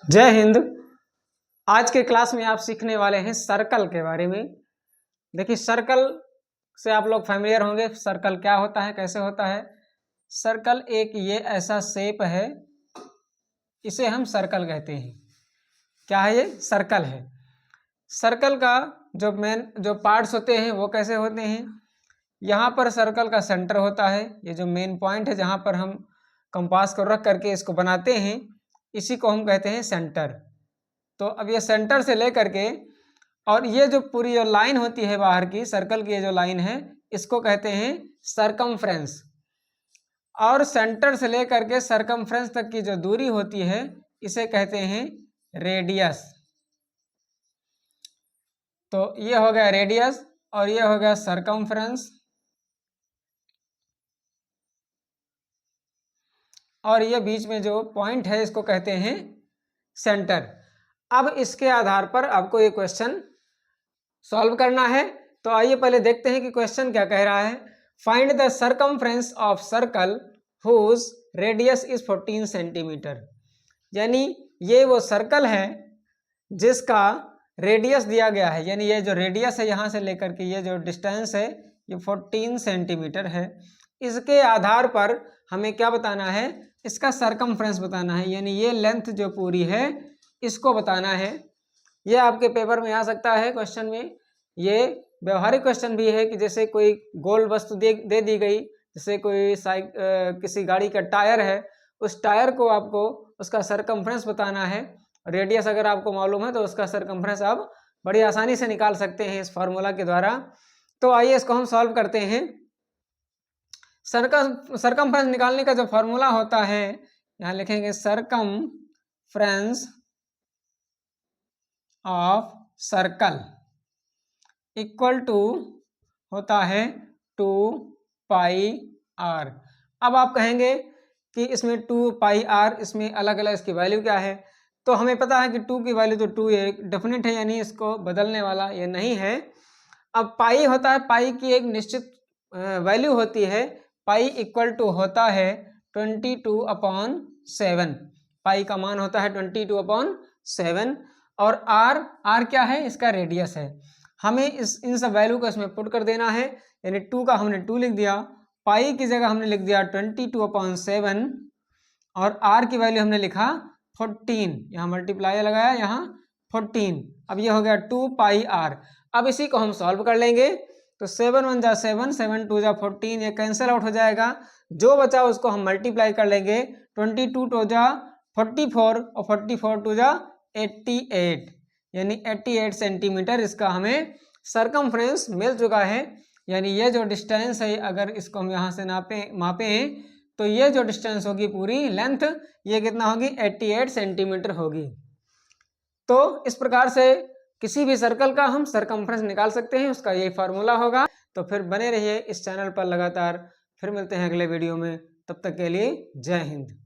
जय हिंद। आज के क्लास में आप सीखने वाले हैं सर्कल के बारे में। देखिए, सर्कल से आप लोग फैमिलियर होंगे। सर्कल क्या होता है, कैसे होता है। सर्कल एक ये ऐसा शेप है, इसे हम सर्कल कहते हैं। क्या है ये? सर्कल है। सर्कल का जो पार्ट्स होते हैं वो कैसे होते हैं। यहाँ पर सर्कल का सेंटर होता है, ये जो मेन पॉइंट है जहाँ पर हम कंपास को रख करके इसको बनाते हैं, इसी को हम कहते हैं सेंटर। तो अब ये सेंटर से लेकर के और ये जो पूरी जो लाइन होती है बाहर की, सर्कल की ये जो लाइन है, इसको कहते हैं सरकमफ्रेंस। और सेंटर से लेकर के सरकमफ्रेंस तक की जो दूरी होती है, इसे कहते हैं रेडियस। तो ये हो गया रेडियस और ये हो गया सरकमफ्रेंस, और ये बीच में जो पॉइंट है इसको कहते हैं सेंटर। अब इसके आधार पर आपको ये क्वेश्चन सॉल्व करना है। तो आइए पहले देखते हैं कि क्वेश्चन क्या कह रहा है। Find the circumference of circle whose radius is 14 centimetre. यानी ये वो सर्कल है जिसका रेडियस दिया गया है, यानी ये जो रेडियस है यहाँ से लेकर के ये जो डिस्टेंस है ये 14 सेंटीमीटर है। इसके आधार पर हमें क्या बताना है, इसका सरकमफ्रेंस बताना है, यानी ये लेंथ जो पूरी है इसको बताना है। ये आपके पेपर में आ सकता है क्वेश्चन में। ये व्यवहारिक क्वेश्चन भी है कि जैसे कोई गोल वस्तु दे दी गई, जैसे कोई किसी गाड़ी का टायर है, उस टायर को आपको उसका सरकमफ्रेंस बताना है। रेडियस अगर आपको मालूम है तो उसका सरकमफ्रेंस आप बड़ी आसानी से निकाल सकते हैं इस फार्मूला के द्वारा। तो आइए इसको हम सॉल्व करते हैं। सरकमफ्रेंस निकालने का जो फार्मूला होता है, यहाँ लिखेंगे circumference of circle equal to होता है 2 पाई आर। अब आप कहेंगे कि इसमें 2 पाई आर, इसमें अलग अलग इसकी वैल्यू क्या है। तो हमें पता है कि 2 की वैल्यू तो 2 ये डेफिनेट है, यानी इसको बदलने वाला ये नहीं है। अब पाई होता है, पाई की एक निश्चित वैल्यू होती है। पाई इक्वल टू होता है 22/7। पाई का मान होता है 22/7। और आर क्या है, इसका रेडियस है। हमें इन सब वैल्यू को इसमें पुट कर देना है, यानी 2 का हमने 2 लिख दिया, पाई की जगह हमने लिख दिया 22/7 और आर की वैल्यू हमने लिखा 14। यहाँ मल्टीप्लाई लगाया, यहाँ 14। अब ये हो गया 2 पाई आर। अब इसी को हम सॉल्व कर लेंगे। तो 7 1 जा 7, 7 2 जा 14, ये कैंसिल आउट हो जाएगा। जो बचा उसको हम मल्टीप्लाई कर लेंगे। 22 2 जा 44 और 44 2 जा 88, यानी 88 सेंटीमीटर इसका हमें सरकमफ्रेंस मिल चुका है। यानी ये जो डिस्टेंस है, अगर इसको हम यहाँ से मापें तो ये जो डिस्टेंस होगी पूरी लेंथ, ये कितना होगी, 88 सेंटीमीटर होगी। तो इस प्रकार से किसी भी सर्कल का हम सरकमफ्रेंस निकाल सकते हैं, उसका यही फार्मूला होगा। तो फिर बने रहिए इस चैनल पर लगातार। फिर मिलते हैं अगले वीडियो में, तब तक के लिए जय हिंद।